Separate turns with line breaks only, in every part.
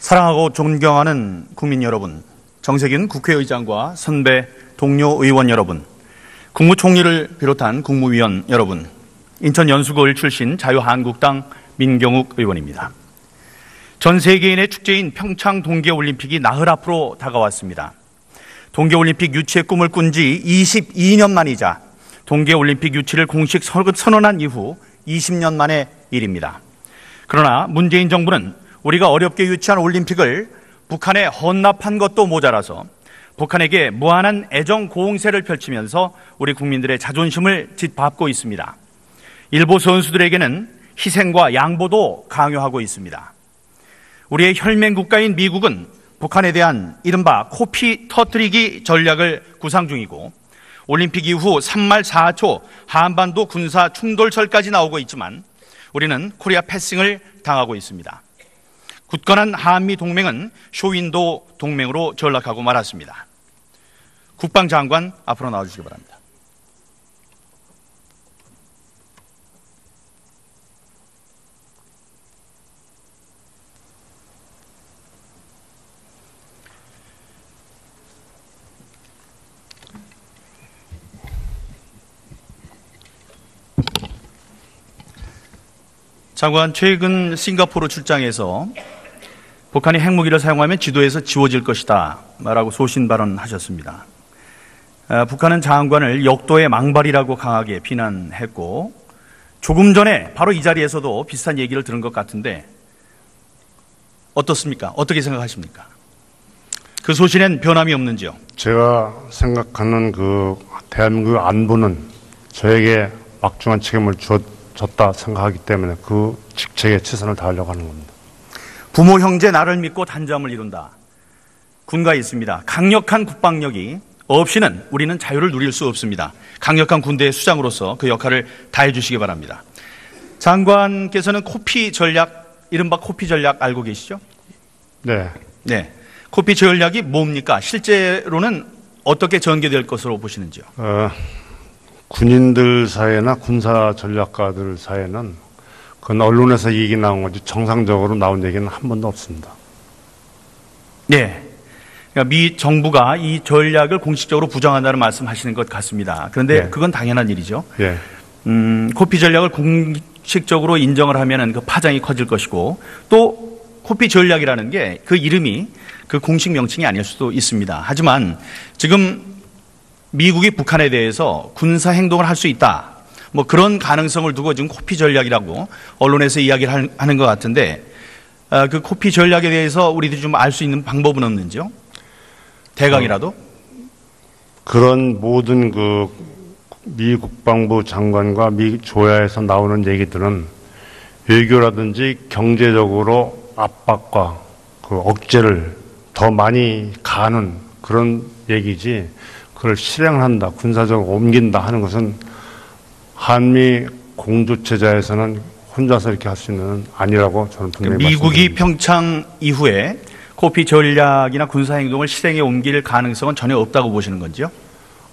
사랑하고 존경하는 국민 여러분, 정세균 국회의장과 선배 동료 의원 여러분, 국무총리를 비롯한 국무위원 여러분, 인천 연수구을 출신 자유한국당 민경욱 의원입니다. 전 세계인의 축제인 평창 동계올림픽이 나흘 앞으로 다가왔습니다. 동계올림픽 유치의 꿈을 꾼 지 22년 만이자 동계올림픽 유치를 공식 선언한 이후 20년 만의 일입니다. 그러나 문재인 정부는 우리가 어렵게 유치한 올림픽을 북한에 헌납한 것도 모자라서 북한에게 무한한 애정 공세를 펼치면서 우리 국민들의 자존심을 짓밟고 있습니다. 일부 선수들에게는 희생과 양보도 강요하고 있습니다. 우리의 혈맹 국가인 미국은 북한에 대한 이른바 코피 터뜨리기 전략을 구상 중이고, 올림픽 이후 3말 4초 한반도 군사 충돌설까지 나오고 있지만 우리는 코리아 패싱을 당하고 있습니다. 굳건한 한미 동맹은 쇼윈도 동맹으로 전락하고 말았습니다. 국방장관 앞으로 나와주시기 바랍니다. 장관, 최근 싱가포르 출장에서 북한이 핵무기를 사용하면 지도에서 지워질 것이다 라고 소신 발언하셨습니다. 북한은 장관을 역도의 망발이라고 강하게 비난했고, 조금 전에 바로 이 자리에서도 비슷한 얘기를 들은 것 같은데 어떻습니까? 어떻게 생각하십니까? 그 소신엔 변함이 없는지요?
제가 생각하는 대한민국 안보는 저에게 막중한 책임을 졌다 생각하기 때문에 그 직책에 최선을 다하려고 하는 겁니다.
부모 형제 나를 믿고 단잠을 이룬다. 군가에 있습니다. 강력한 국방력이 없이는 우리는 자유를 누릴 수 없습니다. 강력한 군대의 수장으로서 그 역할을 다해 주시기 바랍니다. 장관께서는 코피 전략, 이른바 코피 전략 알고 계시죠?
네.
네. 코피 전략이 뭡니까? 실제로는 어떻게 전개될 것으로 보시는지요?
군인들 사이나 군사 전략가들 사이에는 그건 언론에서 얘기 나온 거지 정상적으로 나온 얘기는 한 번도 없습니다.
네. 그러니까 미 정부가 이 전략을 공식적으로 부정한다는 말씀하시는 것 같습니다. 그런데
네.
그건 당연한 일이죠.
예.
코피 전략을 공식적으로 인정을 하면은 그 파장이 커질 것이고, 또 코피 전략이라는 게 그 이름이 그 공식 명칭이 아닐 수도 있습니다. 하지만 지금 미국이 북한에 대해서 군사 행동을 할 수 있다, 뭐 그런 가능성을 두고 지금 코피 전략이라고 언론에서 이야기를 하는 것 같은데, 그 코피 전략에 대해서 우리들이 좀 알 수 있는 방법은 없는지요? 대강이라도?
그런 모든 미 국방부 장관과 미 조야에서 나오는 얘기들은 외교라든지 경제적으로 압박과 억제를 더 많이 가하는 그런 얘기지, 그걸 실행한다, 군사적으로 옮긴다 하는 것은 한미 공조체제에서는 혼자서 이렇게 할 수 있는 아니라고 저는 분명히
미국이
말씀드립니다.
평창 이후에 코피 전략이나 군사 행동을 실행에 옮길 가능성은 전혀 없다고 보시는 건지요?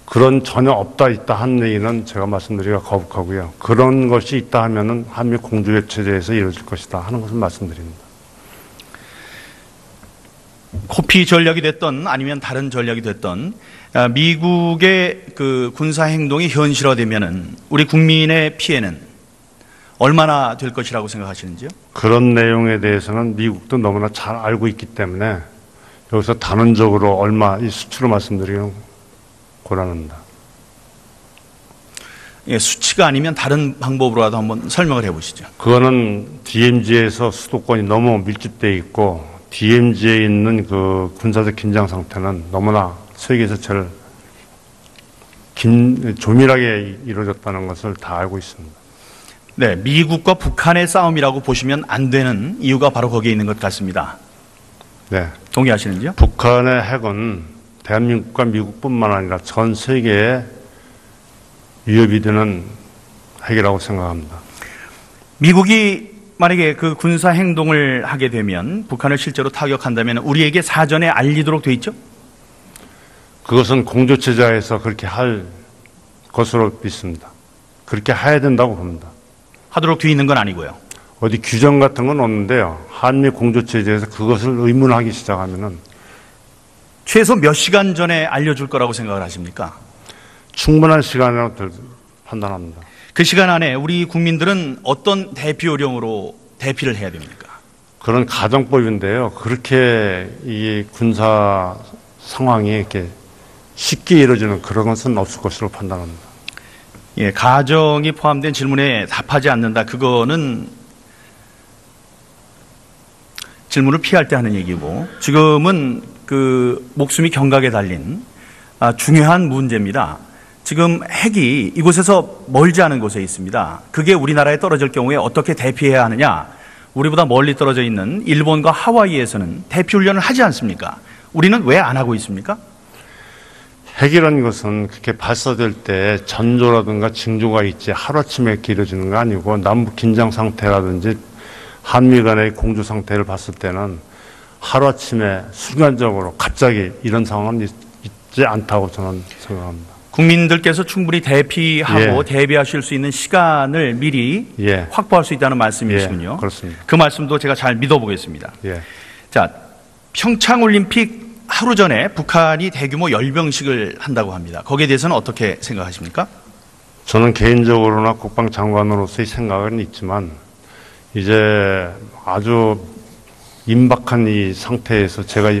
그런 전혀 없다 있다 하는 얘기는 제가 말씀드리기가 거북하고요. 그런 것이 있다 하면은 한미 공조체제에서 이루어질 것이다 하는 것을 말씀드립니다.
코피 전략이 됐던 아니면 다른 전략이 됐던 미국의 그 군사 행동이 현실화되면은 우리 국민의 피해는 얼마나 될 것이라고 생각하시는지요?
그런 내용에 대해서는 미국도 너무나 잘 알고 있기 때문에 여기서 단언적으로 얼마 이 수치로 말씀드리기는 곤란합니다.
예, 수치가 아니면 다른 방법으로라도 한번 설명을 해보시죠.
그거는 DMZ에서 수도권이 너무 밀집되어 있고 DMZ에 있는 그 군사적 긴장 상태는 너무나 세계에서 제일 조밀하게 이루어졌다는 것을 다 알고 있습니다.
네, 미국과 북한의 싸움이라고 보시면 안 되는 이유가 바로 거기에 있는 것 같습니다.
네.
동의하시는지요?
북한의 핵은 대한민국과 미국뿐만 아니라 전 세계에 위협이 되는 핵이라고 생각합니다.
미국이 만약에 그 군사 행동을 하게 되면, 북한을 실제로 타격한다면 우리에게 사전에 알리도록 돼 있죠?
그것은 공조체제에서 그렇게 할 것으로 믿습니다. 그렇게 해야 된다고 봅니다.
하도록 돼 있는 건 아니고요.
어디 규정 같은 건 없는데요. 한미 공조 체제에서 그것을 의문하기 시작하면은
최소 몇 시간 전에 알려줄 거라고 생각을 하십니까?
충분한 시간이라고 판단합니다.
그 시간 안에 우리 국민들은 어떤 대피 요령으로 대피를 해야 됩니까?
그런 가정법인데요. 그렇게 이 군사 상황이 이렇게 쉽게 이루어지는 그런 것은 없을 것으로 판단합니다.
예, 가정이 포함된 질문에 답하지 않는다. 그거는 질문을 피할 때 하는 얘기고, 지금은 그 목숨이 경각에 달린 중요한 문제입니다. 지금 핵이 이곳에서 멀지 않은 곳에 있습니다. 그게 우리나라에 떨어질 경우에 어떻게 대피해야 하느냐? 우리보다 멀리 떨어져 있는 일본과 하와이에서는 대피 훈련을 하지 않습니까? 우리는 왜 안 하고 있습니까?
핵이라는 것은 그렇게 발사될 때 전조라든가 징조가 있지 하루아침에 길어지는 거 아니고 남북 긴장 상태라든지 한미 간의 공조 상태를 봤을 때는 하루아침에 순간적으로 갑자기 이런 상황은 있지 않다고 저는 생각합니다.
국민들께서 충분히 대피하고 대비하실 수 있는 시간을 미리 확보할 수 있다는 말씀이시군요.
그렇습니다.
그 말씀도 제가 잘 믿어보겠습니다. 자, 평창올림픽 하루 전에 북한이 대규모 열병식을 한다고 합니다. 거기에 대해서는 어떻게 생각하십니까?
저는 개인적으로나 국방장관으로서의 생각은 있지만 이제 아주 임박한 이 상태에서 제가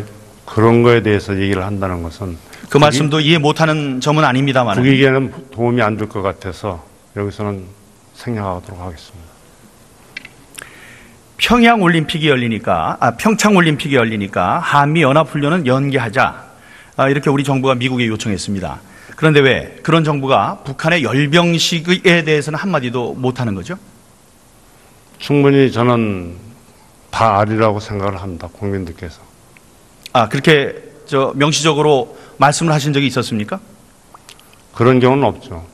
그런 거에 대해서 얘기를 한다는 것은
그 말씀도 이해 못하는 점은 아닙니다만
국익에는 도움이 안 될 것 같아서 여기서는 생략하도록 하겠습니다.
평창올림픽이 열리니까 한미연합훈련은 연기하자, 이렇게 우리 정부가 미국에 요청했습니다. 그런데 왜 그런 정부가 북한의 열병식에 대해서는 한마디도 못하는 거죠?
충분히 저는 다 아리라고 생각을 합니다. 국민들께서.
그렇게 명시적으로 말씀을 하신 적이 있었습니까?
그런 경우는 없죠.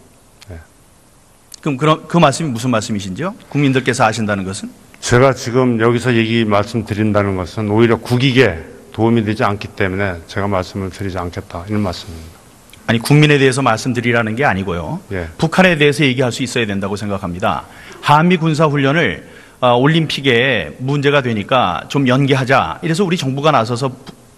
그럼 그 말씀이 무슨 말씀이신지요? 국민들께서 아신다는 것은?
제가 지금 여기서 말씀드린다는 것은 오히려 국익에 도움이 되지 않기 때문에 제가 말씀을 드리지 않겠다, 이런 말씀입니다.
아니, 국민에 대해서 말씀드리라는 게 아니고요. 북한에 대해서 얘기할 수 있어야 된다고 생각합니다. 한미 군사훈련을 올림픽에 문제가 되니까 좀 연기하자, 이래서 우리 정부가 나서서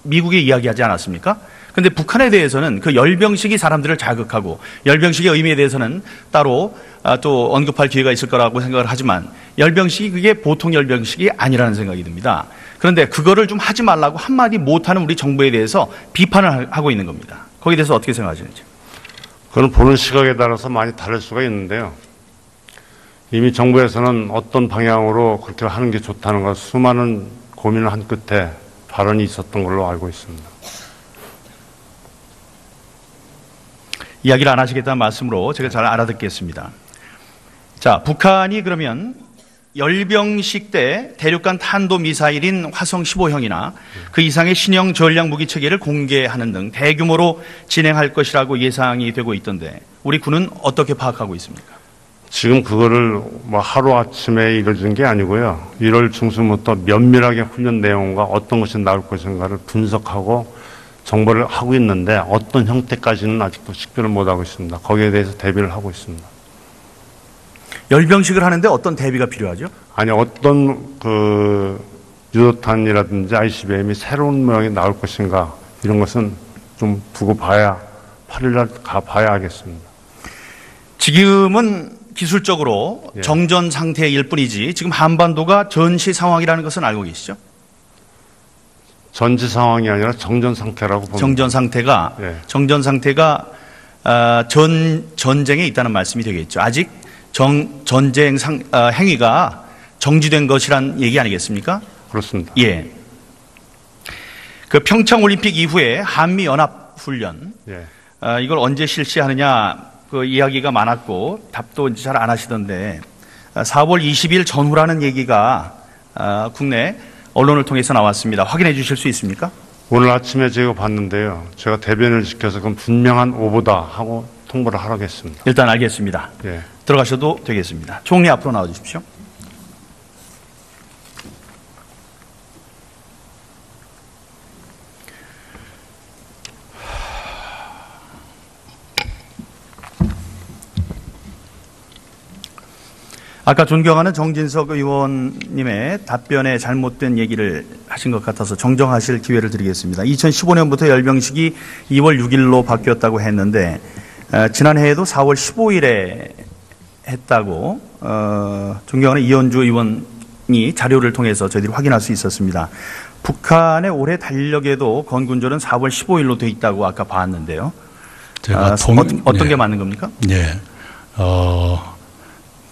미국에 이야기하지 않았습니까? 그런데 북한에 대해서는 그 열병식이 사람들을 자극하고 열병식의 의미에 대해서는 따로 또 언급할 기회가 있을 거라고 생각을 하지만 열병식이 그게 보통 열병식이 아니라는 생각이 듭니다. 그런데 그거를 좀 하지 말라고 한마디 못하는 우리 정부에 대해서 비판을 하고 있는 겁니다. 거기에 대해서 어떻게 생각하시는지?
그건 보는 시각에 따라서 많이 다를 수가 있는데요. 이미 정부에서는 어떤 방향으로 그렇게 하는 게 좋다는 걸 수많은 고민을 한 끝에 발언이 있었던 걸로 알고 있습니다.
이야기를 안 하시겠다는 말씀으로 제가 잘 알아듣겠습니다. 자, 북한이 그러면 열병식 때 대륙간 탄도미사일인 화성 15형이나 그 이상의 신형 전략 무기 체계를 공개하는 등 대규모로 진행할 것이라고 예상이 되고 있던데 우리 군은 어떻게 파악하고 있습니까?
지금 그거를 하루아침에 이루어진 게 아니고요. 1월 중순부터 면밀하게 훈련 내용과 어떤 것이 나올 것인가를 분석하고 정보를 하고 있는데 어떤 형태까지는 아직도 식별을 못하고 있습니다. 거기에 대해서 대비를 하고 있습니다.
열병식을 하는데 어떤 대비가 필요하죠?
아니, 어떤 유도탄이라든지 ICBM이 새로운 모양이 나올 것인가, 이런 것은 좀 두고 봐야 8일날 가봐야 알겠습니다.
지금은 기술적으로 정전 상태일 뿐이지 지금 한반도가 전시 상황이라는 것은 알고 계시죠?
전지 상황이 아니라 정전 상태라고 봅니다.
정전 상태가 전쟁에 있다는 말씀이 되겠죠. 아직 전쟁 행위가 정지된 것이란 얘기 아니겠습니까?
그렇습니다.
예. 그 평창 올림픽 이후에 한미 연합 훈련, 이걸 언제 실시하느냐 그 이야기가 많았고 답도 잘 안 하시던데 4월 20일 전후라는 얘기가 국내 언론을 통해서 나왔습니다. 확인해 주실 수 있습니까?
오늘 아침에 제가 봤는데요. 제가 대변을 시켜서 그건 분명한 오보다 하고 통보를 하라고 했습니다.
일단 알겠습니다. 들어가셔도 되겠습니다. 총리 앞으로 나와 주십시오. 아까 존경하는 정진석 의원님의 답변에 잘못된 얘기를 하신 것 같아서 정정하실 기회를 드리겠습니다. 2015년부터 열병식이 2월 6일로 바뀌었다고 했는데 지난해에도 4월 15일에 했다고 존경하는 이현주 의원이 자료를 통해서 저희들이 확인할 수 있었습니다. 북한의 올해 달력에도 건군절은 4월 15일로 돼 있다고 아까 봤는데요.
제가
어떤 게 맞는 겁니까?
네.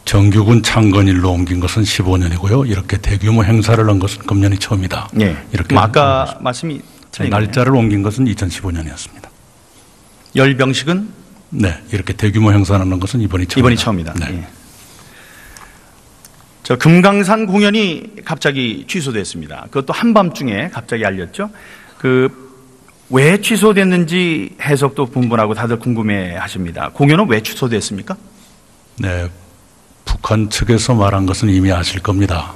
정규군 창건일로 옮긴 것은 15년이고요. 이렇게 대규모 행사를 한 것은 금년이 처음이다.
네.
이렇게
아까 말씀이 틀리네요.
날짜를 옮긴 것은 2015년이었습니다.
열병식은
네, 이렇게 대규모 행사를 하는 것은 이번이
처음이다.
네.
예. 저 금강산 공연이 갑자기 취소됐습니다. 그것도 한밤중에 갑자기 알렸죠. 왜 취소됐는지 해석도 분분하고 다들 궁금해하십니다. 공연은 왜 취소됐습니까?
네, 북한 측에서 말한 것은 이미 아실 겁니다.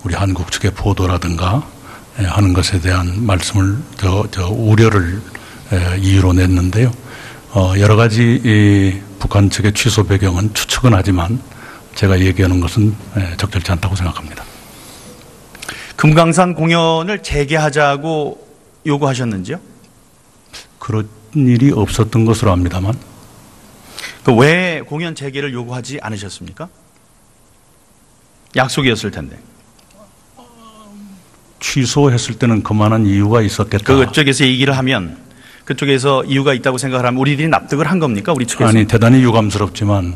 우리 한국 측의 보도라든가 하는 것에 대한 말씀을 우려를 이유로 냈는데요. 여러 가지 북한 측의 취소 배경은 추측은 하지만 제가 얘기하는 것은 적절치 않다고 생각합니다.
금강산 공연을 재개하자고 요구하셨는지요?
그런 일이 없었던 것으로 압니다만.
왜 공연 재개를 요구하지 않으셨습니까? 약속이었을 텐데.
취소했을 때는 그만한 이유가 있었겠다.
그쪽에서 얘기를 하면 그쪽에서 이유가 있다고 생각을 하면 우리들이 납득을 한 겁니까? 우리 측에서?
아니, 대단히 유감스럽지만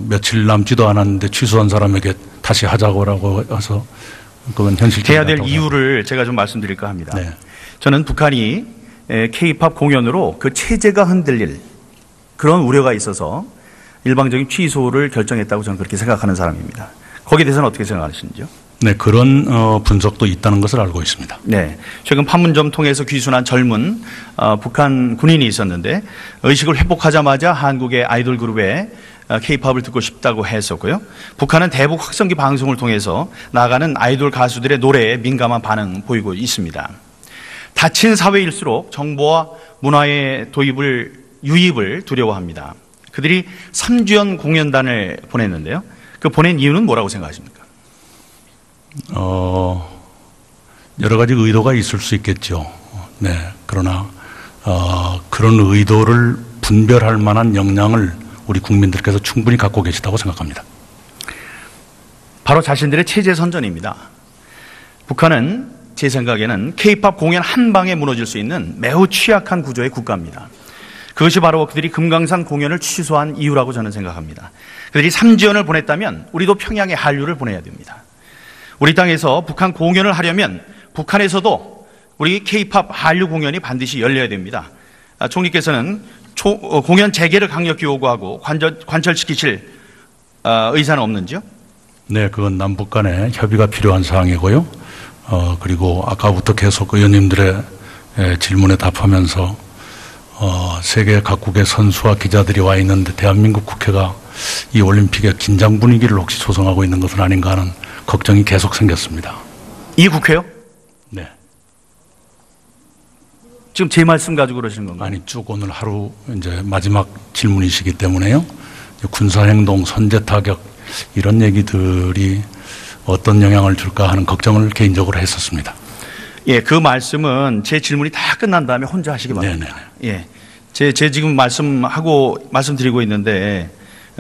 며칠 남지도 않았는데 취소한 사람에게 다시 하자고라고 해서 그건 현실적이다.
해야 될 이유를 제가 좀 말씀드릴까 합니다.
네.
저는 북한이 K-팝 공연으로 그 체제가 흔들릴 그런 우려가 있어서 일방적인 취소를 결정했다고 저는 그렇게 생각하는 사람입니다. 거기에 대해서는 어떻게 생각하시는지요?
네, 그런 분석도 있다는 것을 알고 있습니다.
네, 최근 판문점 통해서 귀순한 젊은 북한 군인이 있었는데 의식을 회복하자마자 한국의 아이돌 그룹에 K-팝을 듣고 싶다고 했었고요. 북한은 대북 확성기 방송을 통해서 나가는 아이돌 가수들의 노래에 민감한 반응 보이고 있습니다. 닫힌 사회일수록 정보와 문화의 유입을 두려워합니다. 그들이 3주연 공연단을 보냈는데요. 그 보낸 이유는 뭐라고 생각하십니까?
여러 가지 의도가 있을 수 있겠죠. 네. 그러나 그런 의도를 분별할 만한 역량을 우리 국민들께서 충분히 갖고 계시다고 생각합니다.
바로 자신들의 체제 선전입니다. 북한은 제 생각에는 K-팝 공연 한 방에 무너질 수 있는 매우 취약한 구조의 국가입니다. 그것이 바로 그들이 금강산 공연을 취소한 이유라고 저는 생각합니다. 그들이 3지연을 보냈다면 우리도 평양에 한류를 보내야 됩니다. 우리 땅에서 북한 공연을 하려면 북한에서도 우리 K-팝 한류 공연이 반드시 열려야 됩니다. 총리께서는 공연 재개를 강력히 요구하고 관철시키실 의사는 없는지요?
네, 그건 남북 간의 협의가 필요한 사항이고요. 그리고 아까부터 계속 의원님들의 질문에 답하면서 세계 각국의 선수와 기자들이 와 있는데 대한민국 국회가 이 올림픽의 긴장 분위기를 혹시 조성하고 있는 것은 아닌가 하는 걱정이 계속 생겼습니다.
이 국회요?
네.
지금 제 말씀 가지고 그러시는 건가요?
아니, 쭉 오늘 하루 이제 마지막 질문이시기 때문에요. 군사행동, 선제타격 이런 얘기들이 어떤 영향을 줄까 하는 걱정을 개인적으로 했었습니다.
예, 그 말씀은 제 질문이 다 끝난 다음에 혼자 하시기 바랍니다.
네네.
예, 제 지금 말씀드리고 있는데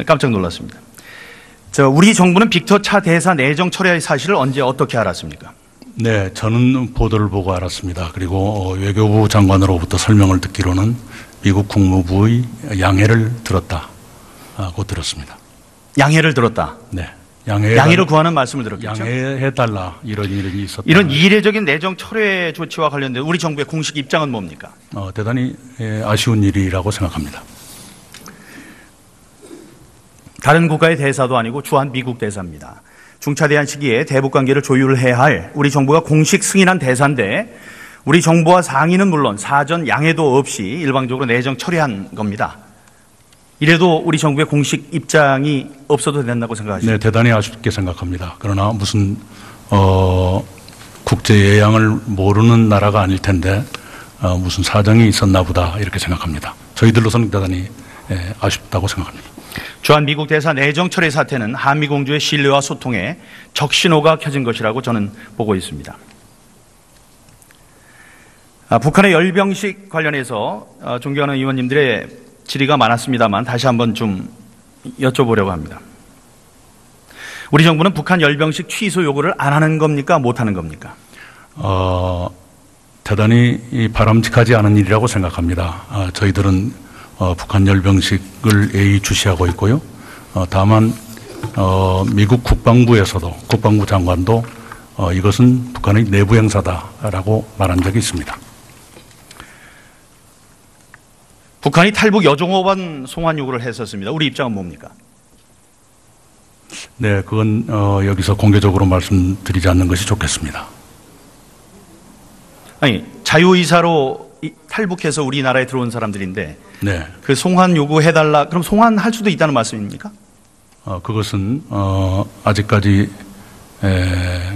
깜짝 놀랐습니다. 우리 정부는 빅터 차 대사 내정 철회 사실을 언제 어떻게 알았습니까?
네, 저는 보도를 보고 알았습니다. 그리고 외교부 장관으로부터 설명을 듣기로는 미국 국무부의 양해를 들었다고 들었습니다.
양해를 들었다?
네.
양해를 구하는 말씀을 들었겠죠?
양해해달라 이런 일이 있었다.
이런 이례적인 내정 철회 조치와 관련된 우리 정부의 공식 입장은 뭡니까?
대단히 아쉬운 일이라고 생각합니다.
다른 국가의 대사도 아니고 주한 미국 대사입니다. 중차대한 시기에 대북관계를 조율해야 할 우리 정부가 공식 승인한 대사인데 우리 정부와 상의는 물론 사전 양해도 없이 일방적으로 내정 처리한 겁니다. 이래도 우리 정부의 공식 입장이 없어도 된다고 생각하십니까?
네, 대단히 아쉽게 생각합니다. 그러나 무슨 국제 예양을 모르는 나라가 아닐 텐데 무슨 사정이 있었나 보다 이렇게 생각합니다. 저희들로서는 대단히 아쉽다고 생각합니다.
주한 미국 대사 내정 철회 사태는 한미 공조의 신뢰와 소통에 적신호가 켜진 것이라고 저는 보고 있습니다. 북한의 열병식 관련해서 존경하는 의원님들의 질의가 많았습니다만 다시 한번 좀 여쭤보려고 합니다. 우리 정부는 북한 열병식 취소 요구를 안 하는 겁니까? 못 하는 겁니까?
대단히 바람직하지 않은 일이라고 생각합니다. 저희들은 북한 열병식을 예의주시하고 있고요. 다만 미국 국방부에서도 국방부 장관도 이것은 북한의 내부 행사다라고 말한 적이 있습니다.
북한이 탈북 여종업원 송환 요구를 했었습니다. 우리 입장은 뭡니까?
네, 그건 여기서 공개적으로 말씀드리지 않는 것이 좋겠습니다.
아니, 자유의사로 탈북해서 우리나라에 들어온 사람들인데
네.
그 송환 요구해달라, 그럼 송환할 수도 있다는 말씀입니까?
그것은 아직까지 네.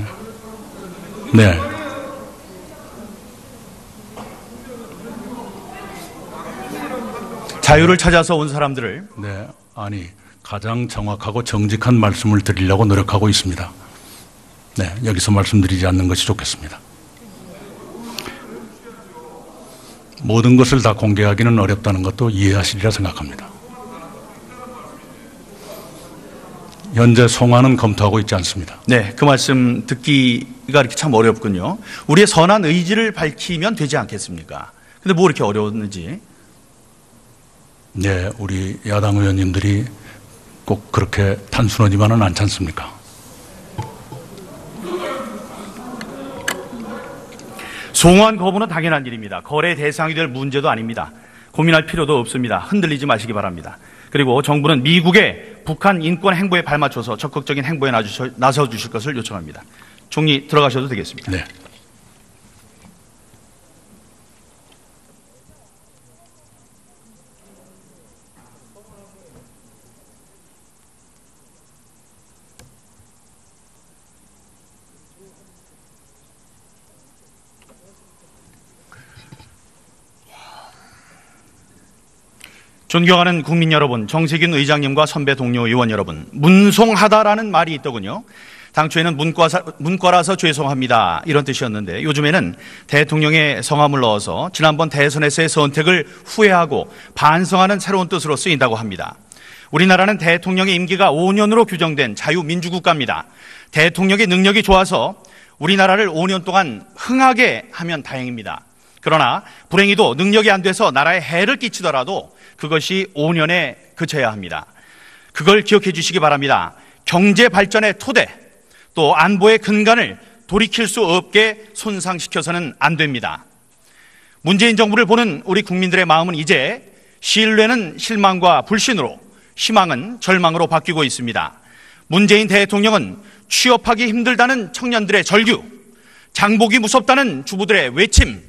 자유를 찾아서 온 사람들을
네, 아니 가장 정확하고 정직한 말씀을 드리려고 노력하고 있습니다. 네, 여기서 말씀드리지 않는 것이 좋겠습니다. 모든 것을 다 공개하기는 어렵다는 것도 이해하시리라 생각합니다. 현재 송환은 검토하고 있지 않습니다.
네, 그 말씀 듣기가 이렇게 참 어렵군요. 우리의 선한 의지를 밝히면 되지 않겠습니까? 근데 뭐 이렇게 어려웠는지.
네, 우리 야당 의원님들이 꼭 그렇게 단순하지만은 않지 않습니까?
송환 거부는 당연한 일입니다. 거래 대상이 될 문제도 아닙니다. 고민할 필요도 없습니다. 흔들리지 마시기 바랍니다. 그리고 정부는 미국의 북한 인권 행보에 발맞춰서 적극적인 행보에 나서 주실 것을 요청합니다. 총리 들어가셔도 되겠습니다.
네.
존경하는 국민 여러분, 정세균 의장님과 선배 동료 의원 여러분, 문송하다라는 말이 있더군요. 당초에는 문과라서 죄송합니다 이런 뜻이었는데 요즘에는 대통령의 성함을 넣어서 지난번 대선에서의 선택을 후회하고 반성하는 새로운 뜻으로 쓰인다고 합니다. 우리나라는 대통령의 임기가 5년으로 규정된 자유민주국가입니다. 대통령의 능력이 좋아서 우리나라를 5년 동안 흥하게 하면 다행입니다. 그러나 불행히도 능력이 안 돼서 나라에 해를 끼치더라도 그것이 5년에 그쳐야 합니다. 그걸 기억해 주시기 바랍니다. 경제 발전의 토대, 또 안보의 근간을 돌이킬 수 없게 손상시켜서는 안 됩니다. 문재인 정부를 보는 우리 국민들의 마음은 이제 신뢰는 실망과 불신으로, 희망은 절망으로 바뀌고 있습니다. 문재인 대통령은 취업하기 힘들다는 청년들의 절규, 장보기 무섭다는 주부들의 외침,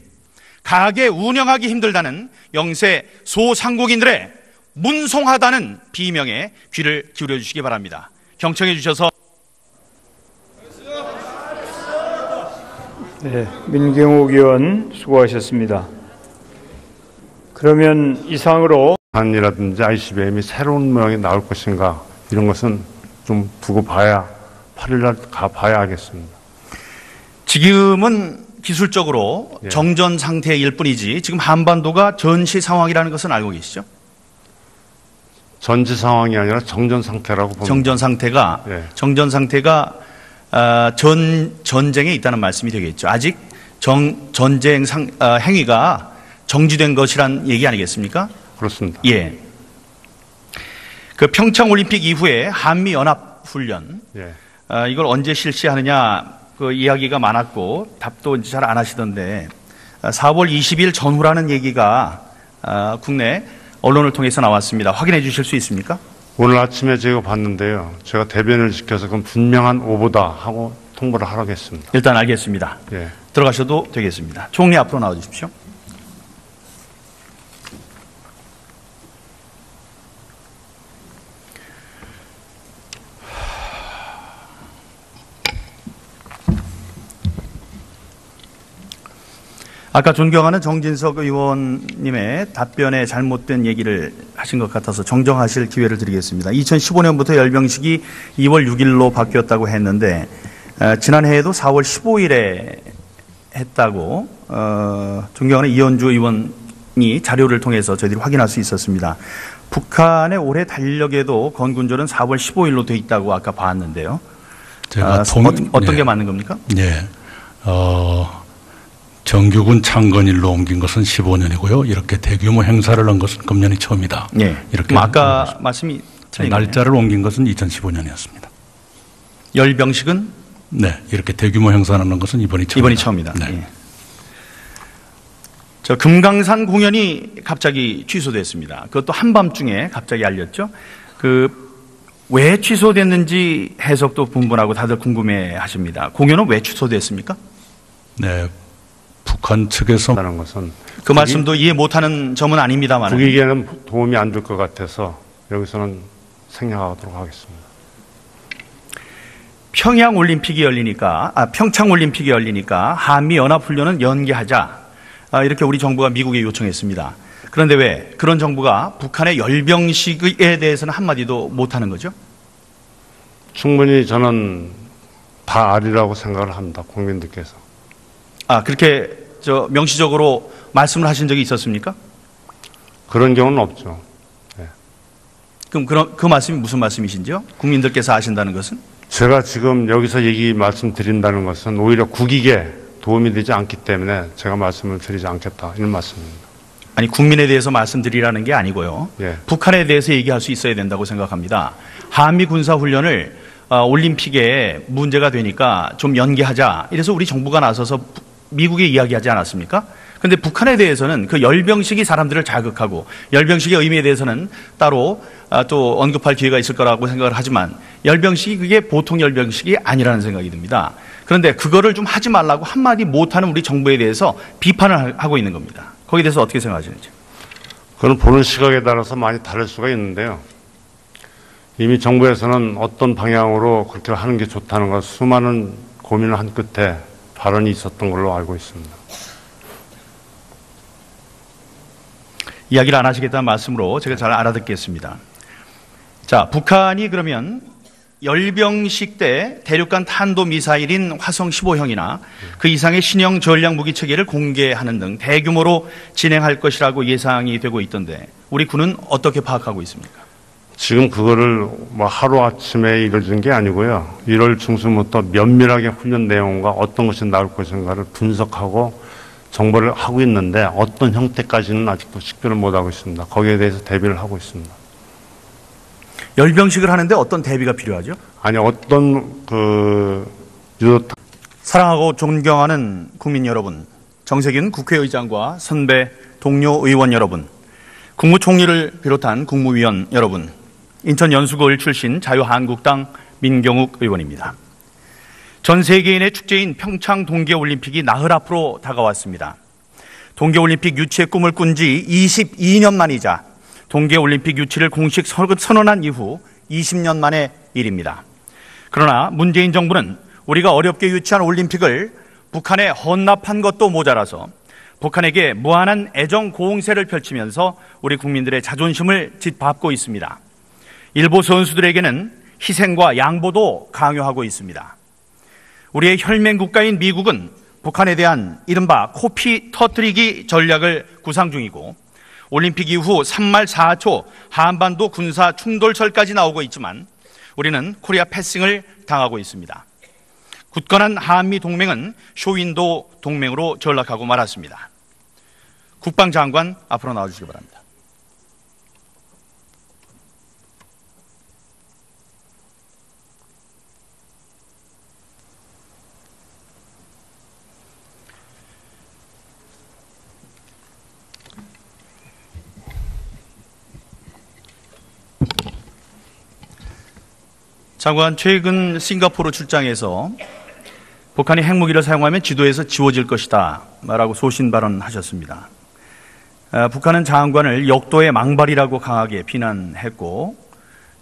가게 운영하기 힘들다는 영세 소상공인들의 문송하다는 비명에 귀를 기울여 주시기 바랍니다. 경청해 주셔서.
네, 민경욱 의원 수고하셨습니다. 그러면 이상으로
한이라든지 ICBM이 새로운 모양이 나올 것인가 이런 것은 좀 두고 봐야 8일날 가봐야 하겠습니다.
지금은 기술적으로
예.
정전 상태일 뿐이지 지금 한반도가 전시 상황이라는 것은 알고 계시죠?
전지 상황이 아니라 정전 상태라고 봅니다.
정전 상태가
예.
정전 상태가 전쟁에 있다는 말씀이 되겠죠. 아직 전쟁 행위가 정지된 것이란 얘기 아니겠습니까?
그렇습니다.
예. 그 평창 올림픽 이후에 한미 연합 훈련
예.
이걸 언제 실시하느냐 그 이야기가 많았고 답도 잘 안 하시던데 4월 20일 전후라는 얘기가 국내 언론을 통해서 나왔습니다. 확인해 주실 수 있습니까?
오늘 아침에 제가 봤는데요. 제가 대변을 지켜서 그건 분명한 오보다 하고 통보를 하라고 했습니다.
일단 알겠습니다.
예.
들어가셔도 되겠습니다. 총리 앞으로 나와 주십시오. 아까 존경하는 정진석 의원님의 답변에 잘못된 얘기를 하신 것 같아서 정정하실 기회를 드리겠습니다. 2015년부터 열병식이 2월 6일로 바뀌었다고 했는데 지난해에도 4월 15일에 했다고 존경하는 이현주 의원이 자료를 통해서 저희들이 확인할 수 있었습니다. 북한의 올해 달력에도 건군절은 4월 15일로 돼 있다고 아까 봤는데요.
제가
어떤 게 맞는 겁니까?
네. 정규군 창건일로 옮긴 것은 15년이고요. 이렇게 대규모 행사를 한 것은 금년이 처음이다.
네.
이렇게
아까 말씀이 틀린
날짜를 옮긴 것은 2015년이었습니다.
열병식은
네, 이렇게 대규모 행사를 하는 것은 이번이 처음이다.
네.
네.
저 금강산 공연이 갑자기 취소됐습니다. 그것도 한밤중에 갑자기 알렸죠. 왜 취소됐는지 해석도 분분하고 다들 궁금해하십니다. 공연은 왜 취소됐습니까?
네, 북한 측에서
라는 것은
그 말씀도 이해 못하는 점은 아닙니다만
국익에는 도움이 안 될 것 같아서 여기서는 생략하도록 하겠습니다.
평창 올림픽이 열리니까 한미 연합훈련은 연기하자 이렇게 우리 정부가 미국에 요청했습니다. 그런데 왜 그런 정부가 북한의 열병식에 대해서는 한마디도 못하는 거죠?
충분히 저는 다 아리라고 생각을 합니다. 국민들께서.
그렇게 명시적으로 말씀을 하신 적이 있었습니까?
그런 경우는 없죠. 네.
그럼 그 말씀이 무슨 말씀이신지요? 국민들께서 아신다는 것은?
제가 지금 여기서 말씀드린다는 것은 오히려 국익에 도움이 되지 않기 때문에 제가 말씀을 드리지 않겠다 이런 말씀입니다.
아니 국민에 대해서 말씀드리라는 게 아니고요.
예.
북한에 대해서 얘기할 수 있어야 된다고 생각합니다. 한미 군사훈련을 올림픽에 문제가 되니까 좀 연기하자. 이래서 우리 정부가 나서서 미국에 이야기하지 않았습니까? 그런데 북한에 대해서는 그 열병식이 사람들을 자극하고 열병식의 의미에 대해서는 따로 또 언급할 기회가 있을 거라고 생각을 하지만 열병식이 그게 보통 열병식이 아니라는 생각이 듭니다. 그런데 그거를 좀 하지 말라고 한마디 못하는 우리 정부에 대해서 비판을 하고 있는 겁니다. 거기에 대해서 어떻게 생각하시는지?
그건 보는 시각에 따라서 많이 다를 수가 있는데요. 이미 정부에서는 어떤 방향으로 그렇게 하는 게 좋다는 것 수많은 고민을 한 끝에 발언이 있었던 걸로 알고 있습니다.
이야기를 안 하시겠다는 말씀으로 제가 잘 알아듣겠습니다. 자, 북한이 그러면 열병식 때 대륙간 탄도미사일인 화성 15형이나 그 이상의 신형 전략 무기 체계를 공개하는 등 대규모로 진행할 것이라고 예상이 되고 있던데 우리 군은 어떻게 파악하고 있습니까?
지금 그거를 하루아침에 이루어진 게 아니고요. 1월 중순부터 면밀하게 훈련 내용과 어떤 것이 나올 것인가를 분석하고 정보를 하고 있는데 어떤 형태까지는 아직도 식별을 못하고 있습니다. 거기에 대해서 대비를 하고 있습니다.
열병식을 하는데 어떤 대비가 필요하죠?
아니 어떤
사랑하고 존경하는 국민 여러분, 정세균 국회의장과 선배 동료 의원 여러분, 국무총리를 비롯한 국무위원 여러분, 인천 연수구을 출신 자유한국당 민경욱 의원입니다. 전 세계인의 축제인 평창 동계올림픽이 나흘 앞으로 다가왔습니다. 동계올림픽 유치의 꿈을 꾼 지 22년 만이자 동계올림픽 유치를 공식 선언한 이후 20년 만의 일입니다. 그러나 문재인 정부는 우리가 어렵게 유치한 올림픽을 북한에 헌납한 것도 모자라서 북한에게 무한한 애정 공세를 펼치면서 우리 국민들의 자존심을 짓밟고 있습니다. 일부 선수들에게는 희생과 양보도 강요하고 있습니다. 우리의 혈맹 국가인 미국은 북한에 대한 이른바 코피 터뜨리기 전략을 구상 중이고 올림픽 이후 3말 4초 한반도 군사 충돌설까지 나오고 있지만 우리는 코리아 패싱을 당하고 있습니다. 굳건한 한미 동맹은 쇼윈도 동맹으로 전락하고 말았습니다. 국방장관 앞으로 나와주시기 바랍니다. 장관, 최근 싱가포르 출장에서 북한이 핵무기를 사용하면 지도에서 지워질 것이다 라고 소신 발언하셨습니다. 북한은 장관을 역도의 망발이라고 강하게 비난했고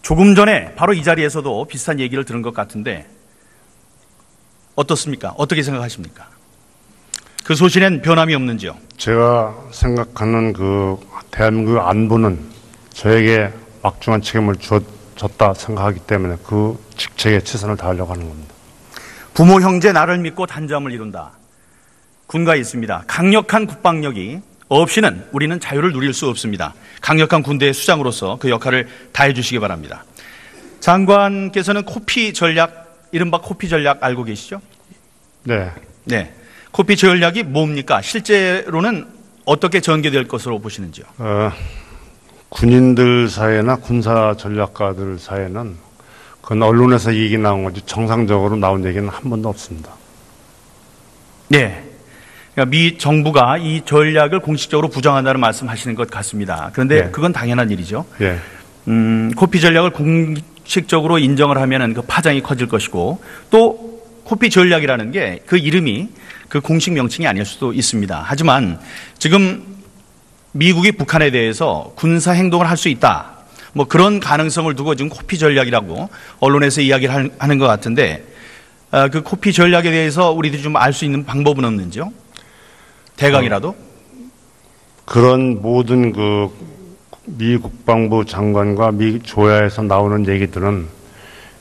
조금 전에 바로 이 자리에서도 비슷한 얘기를 들은 것 같은데 어떻습니까? 어떻게 생각하십니까? 그 소신엔 변함이 없는지요?
제가 생각하는 그 대한민국 안보는 저에게 막중한 책임을 줬다 생각하기 때문에 그 직책에 최선을 다하려고 하는 겁니다.
부모 형제 나를 믿고 단잠을 이룬다. 군가에 있습니다. 강력한 국방력이 없이는 우리는 자유를 누릴 수 없습니다. 강력한 군대의 수장으로서 그 역할을 다해 주시기 바랍니다. 장관께서는 코피 전략, 이른바 코피 전략 알고 계시죠?
네.
네. 코피 전략이 뭡니까? 실제로는 어떻게 전개될 것으로 보시는지요?
군인들 사이나 군사 전략가들 사이에는 그건 언론에서 얘기 나온 거지 정상적으로 나온 얘기는 한 번도 없습니다.
네. 그러니까 미 정부가 이 전략을 공식적으로 부정한다는 말씀하시는 것 같습니다. 그런데
네.
그건 당연한 일이죠.
예.
코피 전략을 공식적으로 인정을 하면은 그 파장이 커질 것이고 또 코피 전략이라는 게 그 이름이 그 공식 명칭이 아닐 수도 있습니다. 하지만 지금 미국이 북한에 대해서 군사 행동을 할 수 있다. 뭐 그런 가능성을 두고 지금 코피 전략이라고 언론에서 이야기를 하는 것 같은데 그 코피 전략에 대해서 우리들이 좀 알 수 있는 방법은 없는지요? 대강이라도?
그런 모든 그 미 국방부 장관과 미 조야에서 나오는 얘기들은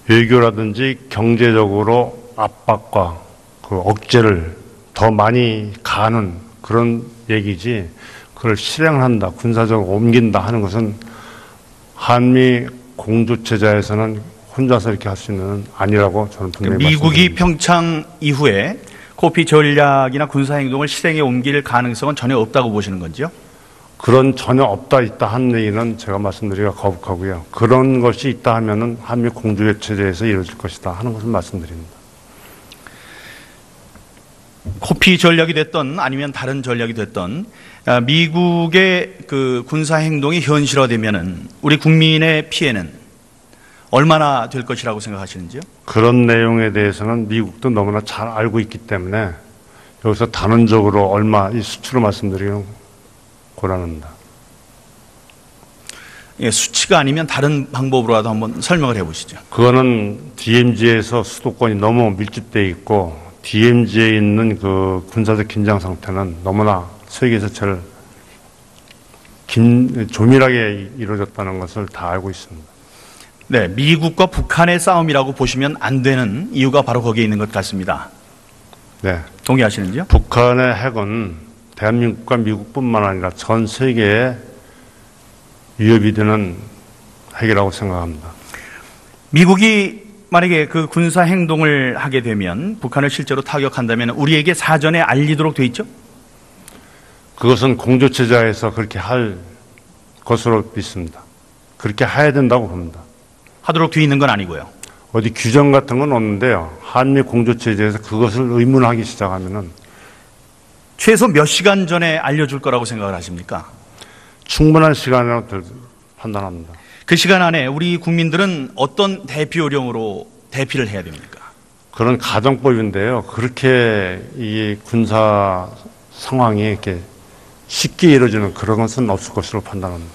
외교라든지 경제적으로 압박과 그 억제를 더 많이 가하는 그런 얘기지 그걸 실행한다, 군사적으로 옮긴다 하는 것은 한미 공조체제에서는 혼자서 이렇게 할 수 있는 아니라고 저는 분명히
미국이
말씀드립니다.
평창 이후에 코피 전략이나 군사 행동을 실행에 옮길 가능성은 전혀 없다고 보시는 건지요?
그런 전혀 없다 있다 하는 얘기는 제가 말씀드리기가 거북하고요. 그런 것이 있다 하면은 한미 공조체제에서 이루어질 것이다 하는 것을 말씀드립니다.
코피 전략이 됐던 아니면 다른 전략이 됐던 미국의 그 군사 행동이 현실화되면은 우리 국민의 피해는 얼마나 될 것이라고 생각하시는지요?
그런 내용에 대해서는 미국도 너무나 잘 알고 있기 때문에 여기서 단언적으로 얼마 이 수치로 말씀드리기는 곤란합니다.
예, 수치가 아니면 다른 방법으로라도 한번 설명을 해보시죠.
그거는 DMZ에서 수도권이 너무 밀집되어 있고 DMZ에 있는 그 군사적 긴장 상태는 너무나 세계에서 제일 조밀하게 이루어졌다는 것을 다 알고 있습니다.
네, 미국과 북한의 싸움이라고 보시면 안 되는 이유가 바로 거기에 있는 것 같습니다.
네.
동의하시는지요?
북한의 핵은 대한민국과 미국뿐만 아니라 전 세계에 위협이 되는 핵이라고 생각합니다.
미국이 만약에 그 군사 행동을 하게 되면 북한을 실제로 타격한다면 우리에게 사전에 알리도록 돼 있죠?
그것은 공조체제에서 그렇게 할 것으로 믿습니다. 그렇게 해야 된다고 봅니다.
하도록 돼 있는 건 아니고요.
어디 규정 같은 건 없는데요. 한미 공조체제에서 그것을 의문하기 시작하면은
최소 몇 시간 전에 알려줄 거라고 생각을 하십니까?
충분한 시간이라고 판단합니다.
그 시간 안에 우리 국민들은 어떤 대피 요령으로 대피를 해야 됩니까?
그런 가정법인데요. 그렇게 이 군사 상황이 이렇게 쉽게 이루어지는 그런 것은 없을 것으로 판단합니다.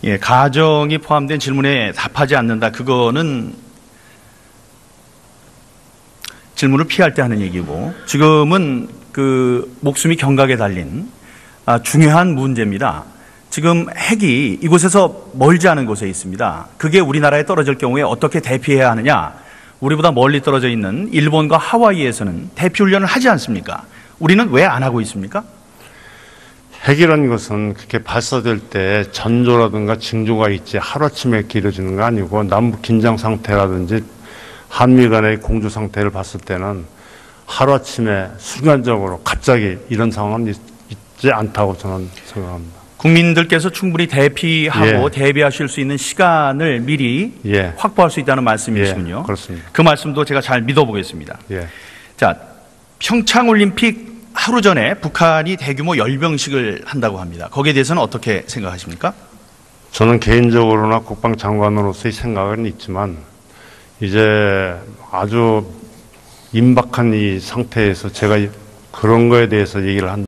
예, 가정이 포함된 질문에 답하지 않는다. 그거는 질문을 피할 때 하는 얘기고 지금은 그 목숨이 경각에 달린 중요한 문제입니다. 지금 핵이 이곳에서 멀지 않은 곳에 있습니다. 그게 우리나라에 떨어질 경우에 어떻게 대피해야 하느냐? 우리보다 멀리 떨어져 있는 일본과 하와이에서는 대피 훈련을 하지 않습니까? 우리는 왜 안 하고 있습니까?
핵이라는 것은 그렇게 발사될 때 전조라든가 징조가 있지 하루아침에 이루어지는 거 아니고 남북 긴장 상태라든지 한미 간의 공조 상태를 봤을 때는 하루아침에 순간적으로 갑자기 이런 상황은 있지 않다고 저는 생각합니다.
국민들께서 충분히 대피하고
예.
대비하실 수 있는 시간을 미리
예.
확보할 수 있다는 말씀이시군요.
예, 그렇습니다.
그 말씀도 제가 잘 믿어보겠습니다.
예.
자, 평창올림픽 하루 전에 북한이 대규모 열병식을 한다고 합니다. 거기에 대해서는 어떻게 생각하십니까?
저는 개인적으로나 국방장관으로서의 생각은 있지만 이제 아주 임박한 이 상태에서 제가 그런 거에 대해서 얘기를 한다.